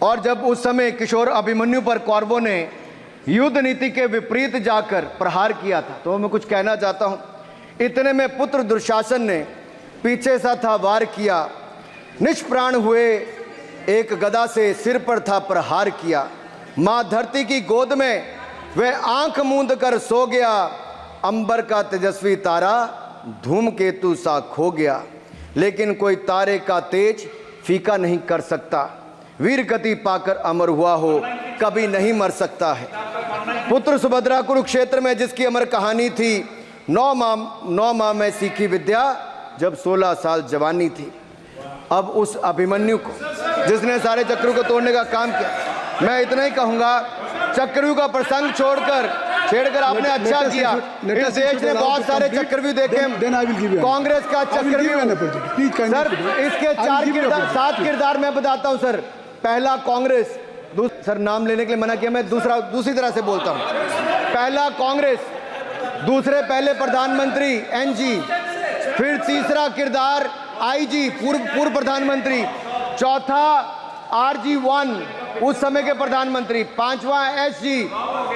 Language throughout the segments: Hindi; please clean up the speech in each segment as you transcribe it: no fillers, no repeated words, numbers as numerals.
और जब उस समय किशोर अभिमन्यु पर कौरवों ने युद्ध नीति के विपरीत जाकर प्रहार किया था, तो मैं कुछ कहना चाहता हूं। इतने में पुत्र दुशासन ने पीछे सा था वार किया, निष्प्राण हुए एक गदा से सिर पर था प्रहार किया। मां धरती की गोद में वह आंख मूंद कर सो गया, अंबर का तेजस्वी तारा धूमकेतु सा खो गया। लेकिन कोई तारे का तेज फीका नहीं कर सकता, वीर गति पाकर अमर हुआ हो कभी नहीं मर सकता है। पुत्र सुभद्रा कुरुक्षेत्र में जिसकी अमर कहानी थी, 9 माह में सीखी विद्या जब 16 साल जवानी थी। अब उस अभिमन्यु को जिसने सारे चक्रों को तोड़ने का काम किया, मैं इतना ही कहूंगा, चक्रव्यूह का प्रसंग छेड़कर आपने अच्छा किया। इस देश ने बहुत सारे चक्रव्यूह देखे, कांग्रेस का चक्रव्यूह सर, इसके 7 किरदार मैं बताता हूं सर। पहला कांग्रेस, सर नाम लेने के लिए मना किया, मैं दूसरी तरह से बोलता हूं। पहला कांग्रेस, दूसरे पहले प्रधानमंत्री एनजी, फिर तीसरा किरदार आईजी पूर्व प्रधानमंत्री, चौथा आरजी1 उस समय के प्रधानमंत्री, 5वां एसजी,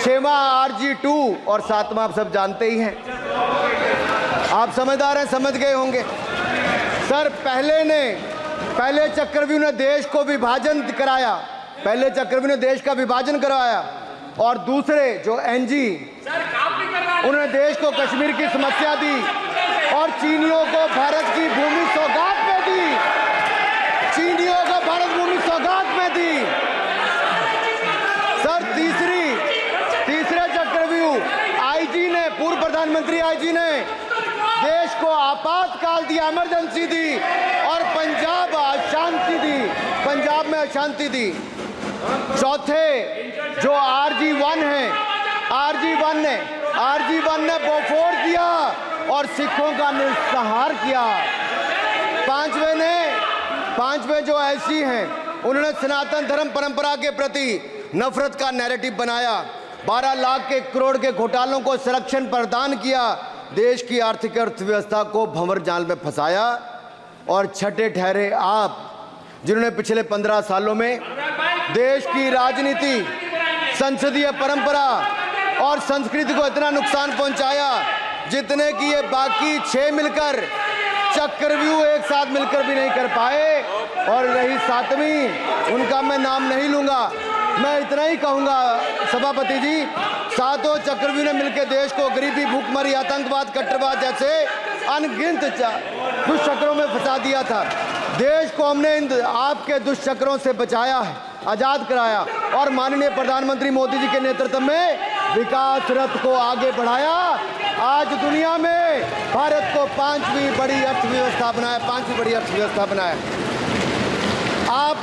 6वां आरजी2 और 7वां आप सब जानते ही हैं। आप समझदार हैं, समझ गए होंगे सर। पहले चक्रव्यूह ने देश को विभाजन कराया, पहले चक्रव्यूह ने देश का विभाजन करवाया, और दूसरे जो एनजी उन्होंने देश को कश्मीर की समस्या दी और चीनियों को भारत की भूमि सौगात में दी, चीनियों को भारत भूमि सौगात में दी। सर तीसरे चक्रव्यूह आईजी ने, पूर्व प्रधानमंत्री आईजी ने देश को आपातकाल दिया, इमरजेंसी दी, और पंजाब में अशांति दी। चौथे जो आरजी1 है, आरजी1 ने बोफोर्स दिया और सिखों का निस्सहार किया। पांचवें जो ऐसी हैं, उन्होंने सनातन धर्म परंपरा के प्रति नफरत का नैरेटिव बनाया, 12 लाख के करोड़ के घोटालों को संरक्षण प्रदान किया, देश की आर्थिक अर्थव्यवस्था को भंवर जाल में फंसाया। और छठे ठहरे आप, जिन्होंने पिछले 15 सालों में देश की राजनीति, संसदीय परंपरा और संस्कृति को इतना नुकसान पहुंचाया जितने कि ये बाकी 6 मिलकर चक्रव्यूह एक साथ मिलकर भी नहीं कर पाए। और रही 7वीं, उनका मैं नाम नहीं लूंगा, मैं इतना ही कहूंगा सभापति जी, 7 चक्रव्यूह ने मिलकर देश को गरीबी, भूखमरी, आतंकवाद, कट्टरवाद जैसे अनगिनत दुष्चक्रों में फंसा दिया था। देश को हमने इन आपके दुष्चक्रों से बचाया है, आजाद कराया, और माननीय प्रधानमंत्री मोदी जी के नेतृत्व में विकास रथ को आगे बढ़ाया। आज दुनिया में भारत को 5वीं बड़ी अर्थव्यवस्था बनाया। आप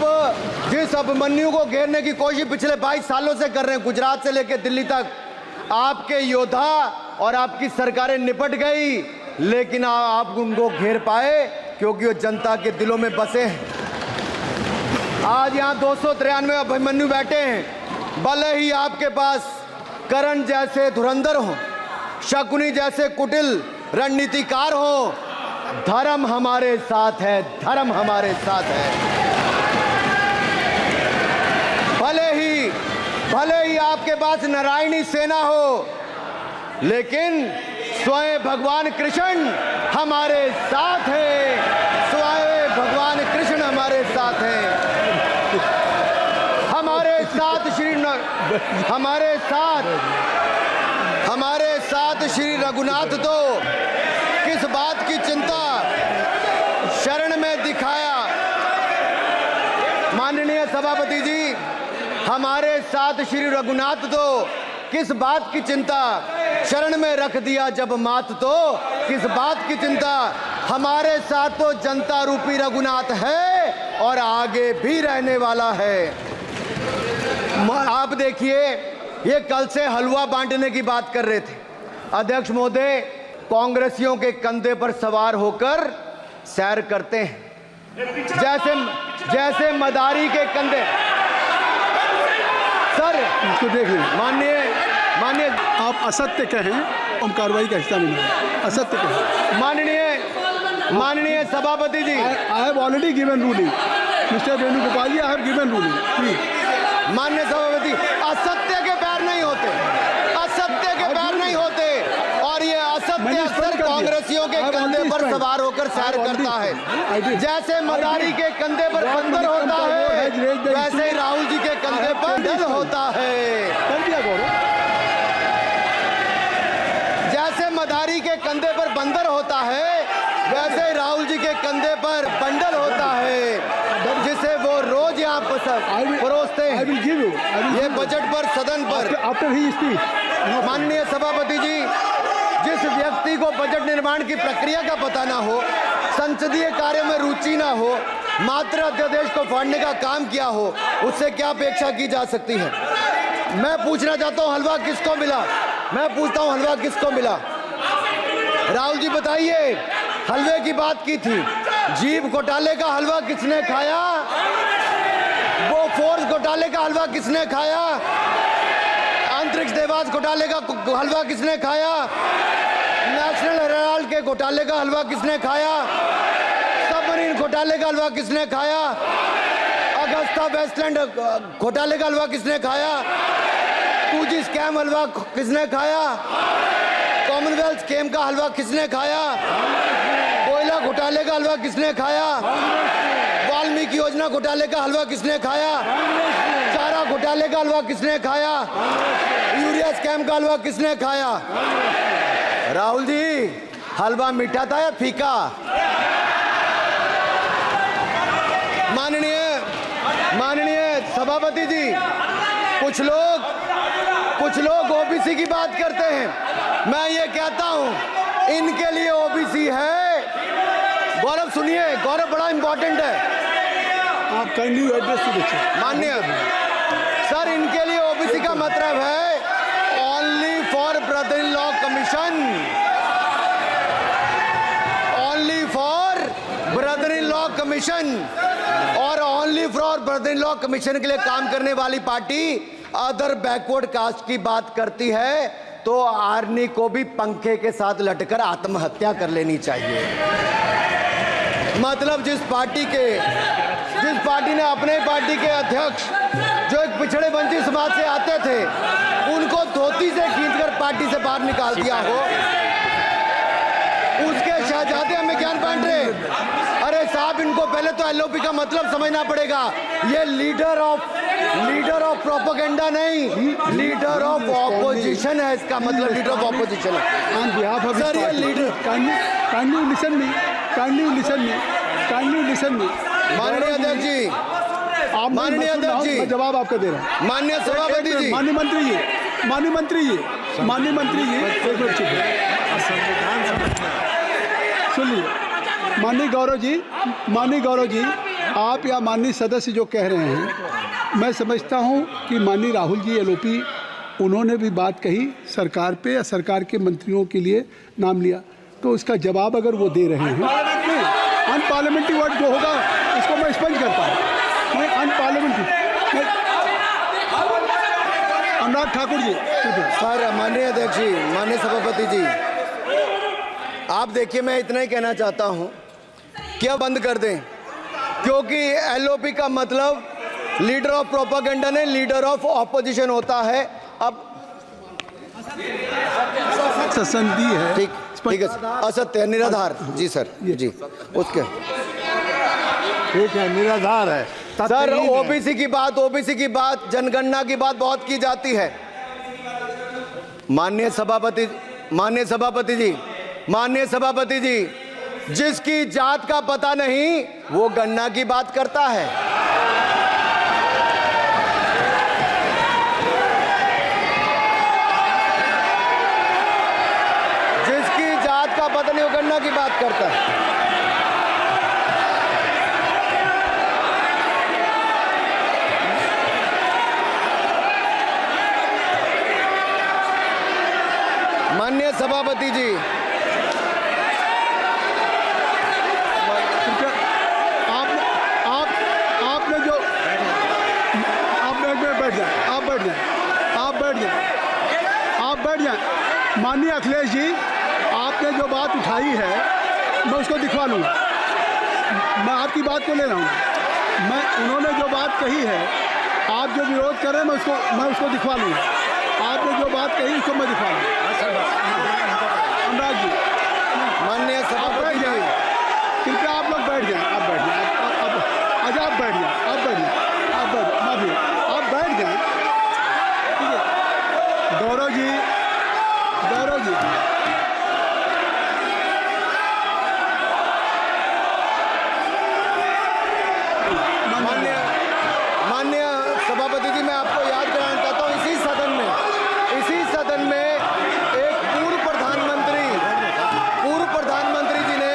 जिस अभिमन्यु को घेरने की कोशिश पिछले 22 सालों से कर रहे हैं, गुजरात से लेकर दिल्ली तक, आपके योद्धा और आपकी सरकारें निपट गई, लेकिन आप उनको घेर पाए क्योंकि वो जनता के दिलों में बसे हैं। आज यहाँ 293 अभिमन्यु बैठे हैं, भले ही आपके पास करण जैसे धुरंधर हो, शकुनी जैसे कुटिल रणनीतिकार हो, धर्म हमारे साथ है, धर्म हमारे साथ है। भले ही आपके पास नारायणी सेना हो, लेकिन स्वयं भगवान कृष्ण हमारे साथ है, स्वयं भगवान कृष्ण हमारे साथ है। हमारे साथ श्री रघुनाथ तो किस बात की चिंता शरण में दिखाया। माननीय सभापति जी, हमारे साथ श्री रघुनाथ तो किस बात की चिंता शरण में रख दिया जब मात, तो किस बात की चिंता। हमारे साथ तो जनता रूपी रघुनाथ है और आगे भी रहने वाला है। आप देखिए, ये कल से हलवा बांटने की बात कर रहे थे। अध्यक्ष महोदय कांग्रेसियों के कंधे पर सवार होकर सैर करते हैं, जैसे मदारी के कंधे। सर इसको देख लीजिए। माननीय आप असत्य कहें, हम कार्रवाई का हिस्सा नहीं है। असत्य कहें। माननीय सभापति जी, I have already given ruling. Mister Venugopal ji, I have given ruling, please. माननीय सभापति, असत्य के पैर नहीं होते, असत्य के पैर नहीं होते, और ये असत्य अक्सर कांग्रेसियों के कंधे पर सवार होकर सैर करता है। जैसे मदारी के कंधे पर बंदर होता है, वैसे ही राहुल जी के कंधे पर डल होता है। जैसे मदारी के कंधे पर बंदर होता है, वैसे ही राहुल जी के कंधे पर बंडल होता है, जिसे वो रोज यहाँ परोसते हैं। ये बजट पर, सदन पर। माननीय सभापति जी, जिस व्यक्ति को बजट निर्माण की प्रक्रिया का पता ना हो, संसदीय कार्य में रुचि ना हो, मात्र अध्यादेश को फाड़ने का काम किया हो, उससे क्या अपेक्षा की जा सकती है? मैं पूछना चाहता हूँ, हलवा किसको मिला? मैं पूछता हूँ, हलवा किसको मिला? राहुल जी बताइए, हलवे की बात की थी, जीभ घोटाले का हलवा किसने खाया? वो फोर्स घोटाले का हलवा किसने खाया? अंतरिक्ष देवास घोटाले का हलवा किसने खाया? नेशनल हेराल्ड के घोटाले का हलवा किसने खाया? सबमरीन घोटाले का हलवा किसने खाया? अगस्ता वेस्टलैंड घोटाले का हलवा किसने खाया? 2G स्कैम हलवा किसने खाया? कॉमनवेल्थ स्कीम का हलवा किसने खाया? कोयला घोटाले का हलवा किसने खाया? वाल्मीकि योजना घोटाले का हलवा किसने खाया? चारा घोटाले का हलवा किसने खाया? यूरिया स्कैम का हलवा किसने खाया? राहुल जी, हलवा मीठा था या फीका? माननीय सभापति जी, कुछ लोग ओबीसी की बात करते हैं। मैं ये कहता हूं, इनके लिए ओबीसी है। गौरव सुनिए, गौरव बड़ा इंपॉर्टेंट है। आप kindly address to the chair. माननीय सर, इनके लिए ओबीसी का मतलब है only for brother in law commission, only for brother in law commission. और only for brother in law commission के लिए काम करने वाली पार्टी अदर बैकवर्ड कास्ट की बात करती है तो आर्नी को भी पंखे के साथ लटकर आत्महत्या कर लेनी चाहिए। मतलब जिस पार्टी ने अपने पार्टी के अध्यक्ष जो एक पिछड़े वंचित समाज से आते थे, उनको धोती से खींचकर पार्टी से बाहर निकाल दिया हो, उसके शहजादे हमें ज्ञान बांट रहे। अरे साहब, इनको पहले तो एलओपी का मतलब समझना पड़ेगा। ये लीडर ऑफ प्रोपेगेंडा नहीं, लीडर ऑफ ऑपोजिशन है। इसका मतलब लीडर ऑफ ऑपोजिशन है। सर, ये लीडर काइंडली लिसन मी। माननीय अध्यक्ष जी, माननीय अध्यक्ष जी, जवाब आपका दे रहा हूं। माननीय सभापति जी, माननीय मंत्री जी, सुनिए। माननीय गौरव जी, आप या माननीय सदस्य जो कह रहे हैं, मैं समझता हूं कि माननीय राहुल जी एलओपी, उन्होंने भी बात कही सरकार पे या सरकार के मंत्रियों के लिए नाम लिया, तो इसका जवाब अगर वो दे रहे हैं, अनपार्लियामेंट्री वर्ड जो होगा इसको मैं स्पंज करता हूँ। मैं अनपार्लियामेंट्री अनुराग ठाकुर जी। सर, माननीय अध्यक्ष जी, माननीय सभापति जी, आप देखिए, मैं इतना ही कहना चाहता हूं कि अब बंद कर दें, क्योंकि एलओपी का मतलब लीडर ऑफ प्रोपेगेंडा नहीं, लीडर ऑफ ऑपोजिशन होता है। अब संधि है, ठीक है, असत्य है, निराधार। जी सर, जी, उसके ठीक है, निराधार है सर। ओबीसी की बात, जनगणना की बात बहुत की जाती है। माननीय सभापति जी, जिसकी जात का पता नहीं वो गणना की बात करता है। जिसकी जात का पता नहीं वो गणना की बात करता है। माननीय सभापति जी, आप बैठ जाएं। माननीय अखिलेश जी, आपने जो बात उठाई है मैं उसको दिखवा लूँगा। मैं आपकी बात को ले रहा हूँ। उन्होंने जो बात कही है, आप जो विरोध कर रहे हैं मैं उसको दिखवा लूँगा। आपने जो बात कही उसको मैं दिखवा लूँगा। अनुराग जी, माननीय सभापति जी, कृपया आप लोग बैठ जाएं। आप बैठ जाएं। अच्छा, आप बैठ जाएं। आप बैठ जाएं। आप बैठ माफी, आप बैठ जाएं। ठीक है। गौरव जी, माननीय सभापति जी, मैं आपको याद कराना चाहता हूँ, इसी सदन में एक पूर्व प्रधानमंत्री जी ने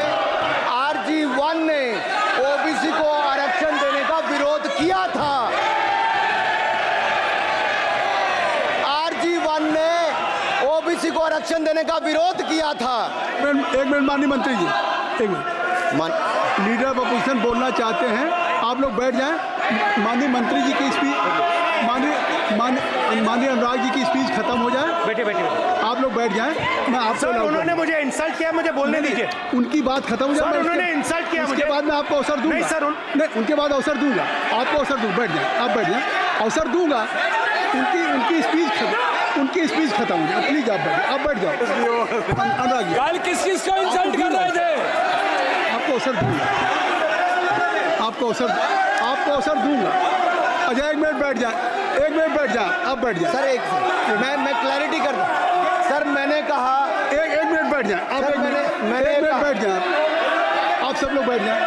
RG1 ने ओबीसी को आरक्षण देने का विरोध किया था। RG1 ने ओबीसी को आरक्षण देने का विरोध किया था। एक मिनट माननीय मंत्री जी, एक मिनट। लीडर ऑफ अपोजिशन बोलना चाहते हैं, आप लोग बैठ जाएं। माननीय मंत्री जी की स्पीच, माननीय अनुराग जी की स्पीच खत्म हो जाए। बैठे आप लोग बैठ जाएं। मैं आपको सर, उन्होंने मुझे इंसल्ट किया, मुझे बोलने दीजिए। उनकी बात खत्म हो जाए। सर, उन्होंने इंसल्ट किया मुझे। उसके बाद मैं आपको अवसर दूंगा। नहीं सर, नहीं, उनके बाद अवसर दूंगा। आपको अवसर दूंगा। बैठ जाएं। आप बैठ जाएं, अवसर दूंगा। उनकी स्पीच खत्म हो जाए। प्लीज आप बैठ जाओ। अनुराग जी, कल किस चीज को इंसल्ट कर रहे थे? आपको अवसर दूंगा। आपको अवसर दूंगा। अच्छा, एक मिनट बैठ जाए। आप बैठ जाए। सर, मैं क्लैरिटी कर दूं। सर, मैंने कहा एक मिनट बैठ जाए। आप सर, एक मिनट बैठ जाए। आप सब लोग बैठ जाए।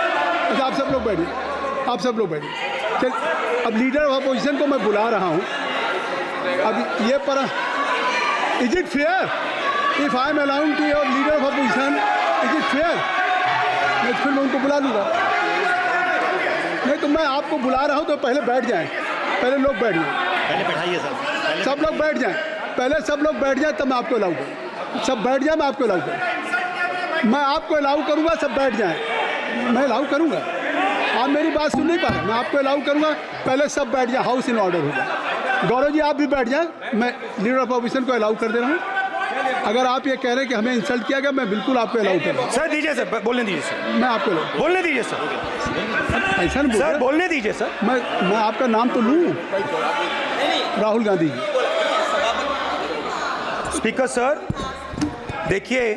अच्छा, आप सब लोग बैठ जाए। चल, अब लीडर ऑफ अपोजिशन को मैं बुला रहा हूँ। अब ये पर is it fair if I am allowing to your leader of opposition, is it fair? मैं फिर मैं उनको बुला लूँगा। नहीं तो मैं आपको बुला रहा हूँ तो पहले बैठ जाएं। पहले लोग बैठ जाएं। पहले बैठाइए सर। सब लोग बैठ जाएं। पहले सब लोग बैठ जाएं तब मैं आपको अलाउ करूँ। सब बैठ जाएं, मैं आपको अलाउ करूँ। मैं आपको अलाउ करूँगा, सब बैठ जाएं। मैं अलाउ करूँगा। आप मेरी बात सुन नहीं पा रहे। मैं आपको अलाउ करूँगा, पहले सब बैठ जाएं। हाउस इन ऑर्डर होगा। गौरव जी, आप भी बैठ जाएं। मैं लीडर ऑफ अपोजिशन को अलाउ कर दे रहा हूँ। अगर आप ये कह रहे हैं कि हमें इंसल्ट किया गया, मैं बिल्कुल आपको अलाउ करूँगा। सर दीजिए सर, बोलने दीजिए सर। मैं आपको अलाउ, बोलने दीजिए सर। ऐसा नहीं सर, बोल बोलने दीजिए सर। मैं आपका नाम तो लूँ। राहुल गांधी जी। स्पीकर सर, देखिए